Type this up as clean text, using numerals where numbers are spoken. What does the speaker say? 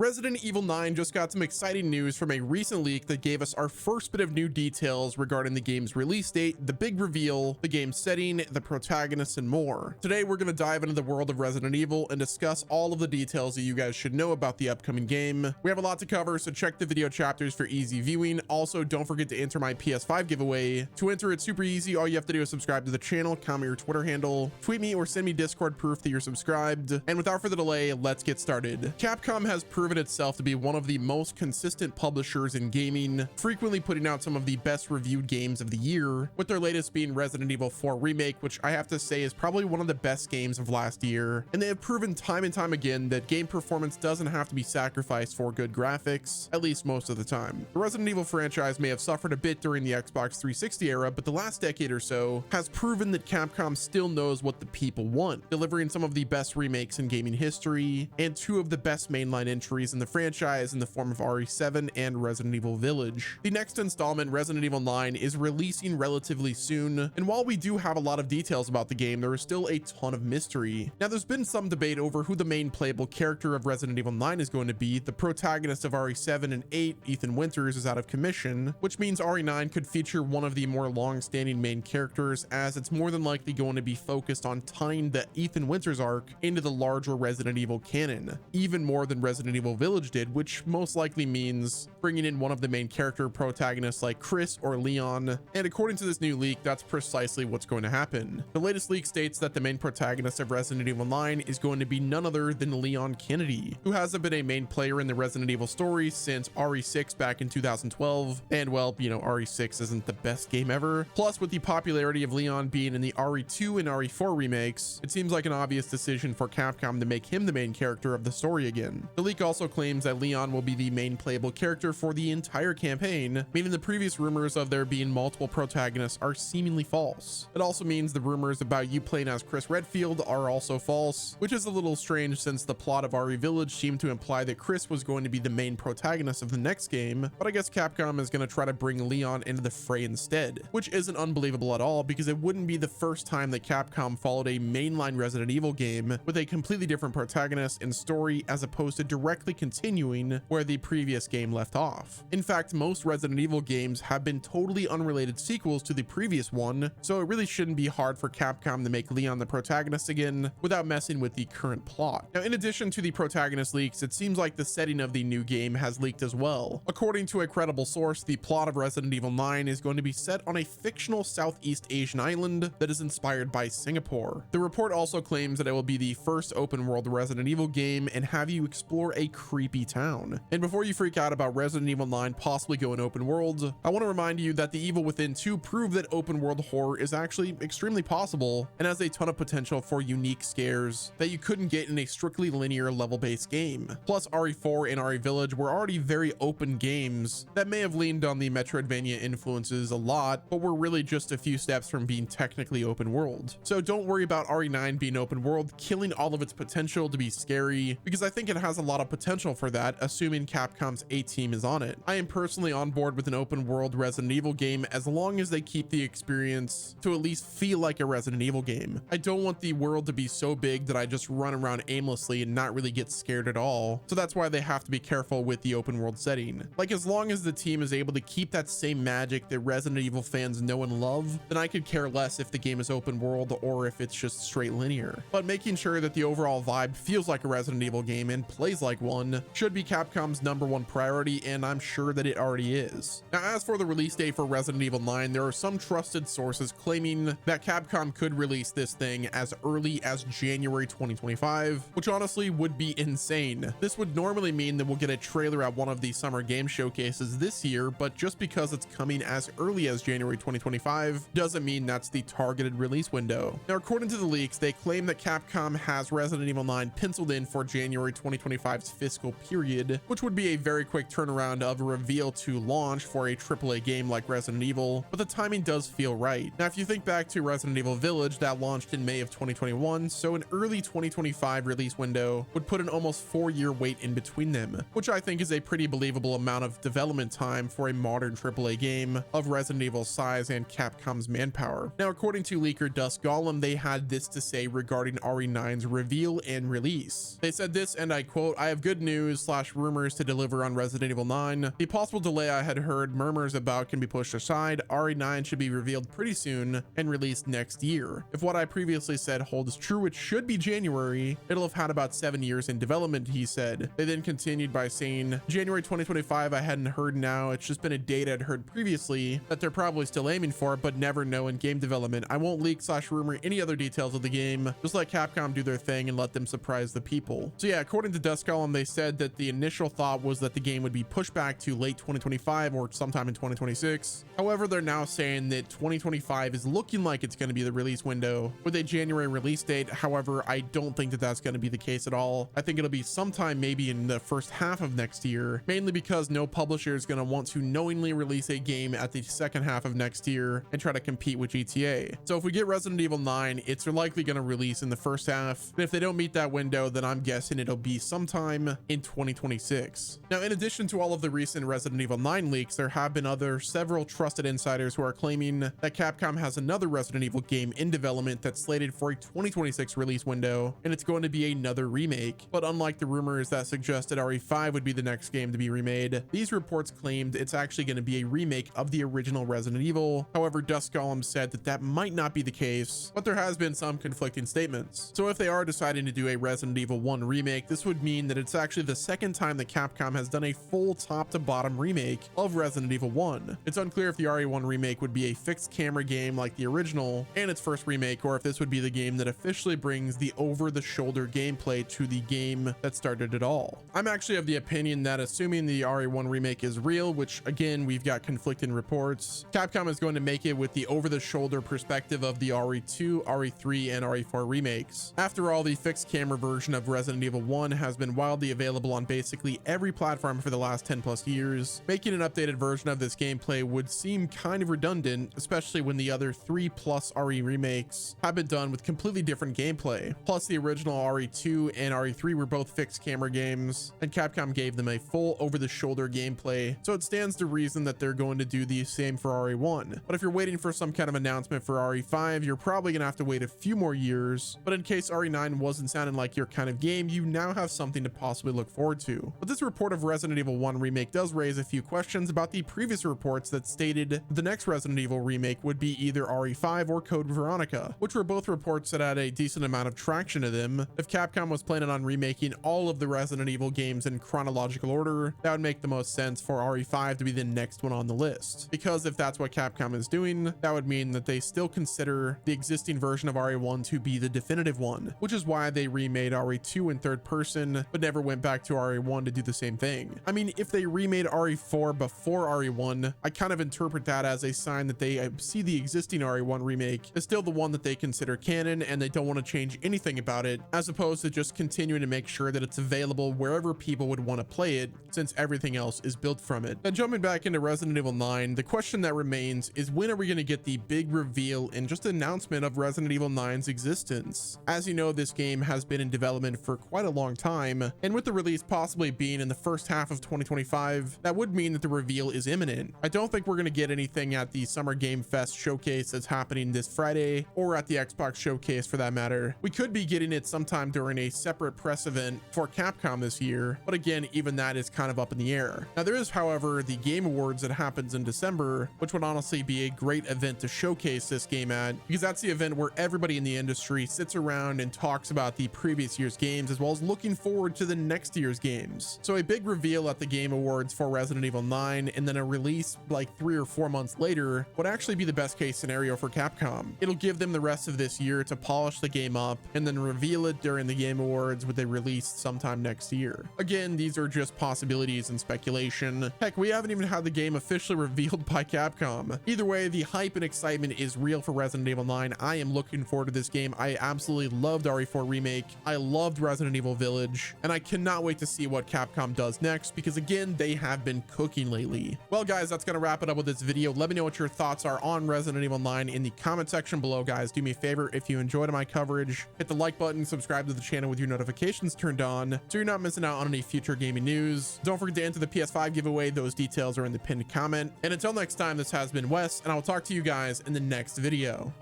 Resident Evil 9 just got some exciting news from a recent leak that gave us our first bit of new details regarding the game's release date, the big reveal, the game's setting, the protagonist, and more. Today, we're going to dive into the world of Resident Evil and discuss all of the details that you guys should know about the upcoming game. We have a lot to cover, so check the video chapters for easy viewing. Also, don't forget to enter my PS5 giveaway. To enter, it's super easy. All you have to do is subscribe to the channel, comment your Twitter handle, tweet me, or send me Discord proof that you're subscribed. And without further delay, let's get started. Capcom has proven itself to be one of the most consistent publishers in gaming, frequently putting out some of the best reviewed games of the year, with their latest being Resident Evil 4 Remake, which I have to say is probably one of the best games of last year. And they have proven time and time again that game performance doesn't have to be sacrificed for good graphics, at least most of the time. The Resident Evil franchise may have suffered a bit during the Xbox 360 era, but the last decade or so has proven that Capcom still knows what the people want, delivering some of the best remakes in gaming history and two of the best mainline entries in the franchise in the form of RE7 and Resident Evil Village. The next installment, Resident Evil 9, is releasing relatively soon, and while we do have a lot of details about the game, there is still a ton of mystery. Now, there's been some debate over who the main playable character of Resident Evil 9 is going to be. The protagonist of RE7 and 8, Ethan Winters, is out of commission, which means RE9 could feature one of the more long-standing main characters, as it's more than likely going to be focused on tying the Ethan Winters arc into the larger Resident Evil canon, even more than Resident Evil Village did, which most likely means bringing in one of the main character protagonists like Chris or Leon. And according to this new leak, that's precisely what's going to happen. The latest leak states that the main protagonist of Resident Evil 9 is going to be none other than Leon Kennedy, who hasn't been a main player in the Resident Evil story since RE6 back in 2012. And well, you know, RE6 isn't the best game ever. Plus, with the popularity of Leon being in the RE2 and RE4 remakes, it seems like an obvious decision for Capcom to make him the main character of the story again. The leak also claims that Leon will be the main playable character for the entire campaign, meaning the previous rumors of there being multiple protagonists are seemingly false. It also means the rumors about you playing as Chris Redfield are also false, which is a little strange since the plot of RE Village seemed to imply that Chris was going to be the main protagonist of the next game, but I guess Capcom is going to try to bring Leon into the fray instead, which isn't unbelievable at all because it wouldn't be the first time that Capcom followed a mainline Resident Evil game with a completely different protagonist and story as opposed to directly continuing where the previous game left off. In fact, most Resident Evil games have been totally unrelated sequels to the previous one, so it really shouldn't be hard for Capcom to make Leon the protagonist again without messing with the current plot. Now, in addition to the protagonist leaks, it seems like the setting of the new game has leaked as well. According to a credible source, the plot of Resident Evil 9 is going to be set on a fictional Southeast Asian island that is inspired by Singapore. The report also claims that it will be the first open world Resident Evil game and have you explore a creepy town. And before you freak out about Resident Evil 9 possibly going open world, I want to remind you that The Evil Within 2 proved that open world horror is actually extremely possible and has a ton of potential for unique scares that you couldn't get in a strictly linear level-based game. Plus, RE4 and RE Village were already very open games that may have leaned on the Metroidvania influences a lot, but were really just a few steps from being technically open world. So don't worry about RE9 being open world killing all of its potential to be scary, because I think it has a lot of potential for that, assuming Capcom's A-team is on it. I am personally on board with an open world Resident Evil game as long as they keep the experience to at least feel like a Resident Evil game. I don't want the world to be so big that I just run around aimlessly and not really get scared at all. So that's why they have to be careful with the open world setting. Like, as long as the team is able to keep that same magic that Resident Evil fans know and love, then I could care less if the game is open world or if it's just straight linear. But making sure that the overall vibe feels like a Resident Evil game and plays like one should be Capcom's #1 priority, and I'm sure that it already is. Now, as for the release date for Resident Evil 9, there are some trusted sources claiming that Capcom could release this thing as early as January 2025, which honestly would be insane. This would normally mean that we'll get a trailer at one of the summer game showcases this year, but just because it's coming as early as January 2025 doesn't mean that's the targeted release window. Now, according to the leaks, they claim that Capcom has Resident Evil 9 penciled in for January 2025's fiscal period, which would be a very quick turnaround of a reveal to launch for a AAA game like Resident Evil, but the timing does feel right. Now, if you think back to Resident Evil Village that launched in May of 2021, so an early 2025 release window would put an almost 4-year wait in between them, which I think is a pretty believable amount of development time for a modern AAA game of Resident Evil's size and Capcom's manpower. Now, according to leaker Dusk Golem, they had this to say regarding RE9's reveal and release. They said this, and I quote, "I have good good news slash rumors to deliver on Resident Evil 9. The possible delay I had heard murmurs about can be pushed aside. RE9 should be revealed pretty soon and released next year. If what I previously said holds true, it should be January. It'll have had about 7 years in development, he said. They then continued by saying, January 2025, I hadn't heard now. It's just been a date I'd heard previously that they're probably still aiming for, but never know in game development. I won't leak slash rumor any other details of the game. Just let Capcom do their thing and let them surprise the people. So yeah, according to Dust Golem, they said that the initial thought was that the game would be pushed back to late 2025 or sometime in 2026. However, they're now saying that 2025 is looking like it's going to be the release window with a January release date. However, I don't think that that's going to be the case at all. I think it'll be sometime maybe in the first half of next year, mainly because no publisher is going to want to knowingly release a game at the second half of next year and try to compete with GTA. So if we get Resident Evil 9, it's likely going to release in the first half. And if they don't meet that window, then I'm guessing it'll be sometime in 2026. Now, in addition to all of the recent Resident Evil 9 leaks, there have been several trusted insiders who are claiming that Capcom has another Resident Evil game in development that's slated for a 2026 release window, and it's going to be another remake. But unlike the rumors that suggested RE5 would be the next game to be remade, these reports claimed it's actually going to be a remake of the original Resident Evil. However, Dust Golem said that that might not be the case, but there has been some conflicting statements. So if they are deciding to do a Resident Evil 1 remake, this would mean that it's actually the second time that Capcom has done a full top to bottom remake of Resident Evil 1. It's unclear if the RE1 remake would be a fixed camera game like the original and its first remake, or if this would be the game that officially brings the over-the-shoulder gameplay to the game that started it all. I'm actually of the opinion that assuming the RE1 remake is real, which again, we've got conflicting reports, Capcom is going to make it with the over-the-shoulder perspective of the RE2, RE3, and RE4 remakes. After all, the fixed camera version of Resident Evil 1 has been widely available on basically every platform for the last 10 plus years. Making an updated version of this gameplay would seem kind of redundant, especially when the other 3+ RE remakes have been done with completely different gameplay. Plus, the original RE2 and RE3 were both fixed camera games, and Capcom gave them a full over-the-shoulder gameplay, so it stands to reason that they're going to do the same for RE1. But if you're waiting for some kind of announcement for RE5, you're probably gonna have to wait a few more years. But in case RE9 wasn't sounding like your kind of game, you now have something to possibly look forward to. But this report of Resident Evil 1 remake does raise a few questions about the previous reports that stated the next Resident Evil remake would be either RE5 or Code Veronica, which were both reports that had a decent amount of traction to them. If Capcom was planning on remaking all of the Resident Evil games in chronological order, that would make the most sense for RE5 to be the next one on the list. Because if that's what Capcom is doing, that would mean that they still consider the existing version of RE1 to be the definitive one, which is why they remade RE2 in third person, but never went back to RE1 to do the same thing. I mean, if they remade RE4 before RE1, I kind of interpret that as a sign that they see the existing RE1 remake is still the one that they consider canon, and they don't want to change anything about it, as opposed to just continuing to make sure that it's available wherever people would want to play it, since everything else is built from it. Now, jumping back into Resident Evil 9, the question that remains is, when are we going to get the big reveal and just announcement of Resident Evil 9's existence? As you know, this game has been in development for quite a long time, and with the release possibly being in the first half of 2025, that would mean that the reveal is imminent. I don't think we're going to get anything at the Summer Game Fest showcase that's happening this Friday, or at the Xbox showcase for that matter. We could be getting it sometime during a separate press event for Capcom this year, but again, even that is kind of up in the air. Now, there is, however, the Game Awards that happens in December, which would honestly be a great event to showcase this game at, because that's the event where everybody in the industry sits around and talks about the previous year's games, as well as looking forward to the next year's games. So a big reveal at the Game Awards for Resident Evil 9, and then a release like 3 or 4 months later, would actually be the best case scenario for Capcom. It'll give them the rest of this year to polish the game up, and then reveal it during the Game Awards with a release sometime next year. Again, these are just possibilities and speculation. Heck, we haven't even had the game officially revealed by Capcom. Either way, the hype and excitement is real for Resident Evil 9. I am looking forward to this game. I absolutely loved RE4 Remake. I loved Resident Evil Village, and I cannot wait to see what Capcom does next, because again, they have been cooking lately. Well, guys, that's gonna wrap it up with this video. Let me know what your thoughts are on Resident Evil 9 in the comment section below, guys. Do me a favor, if you enjoyed my coverage, hit the like button, subscribe to the channel with your notifications turned on so you're not missing out on any future gaming news. Don't forget to enter the PS5 giveaway. Those details are in the pinned comment. And until next time, this has been Wes, and I will talk to you guys in the next video.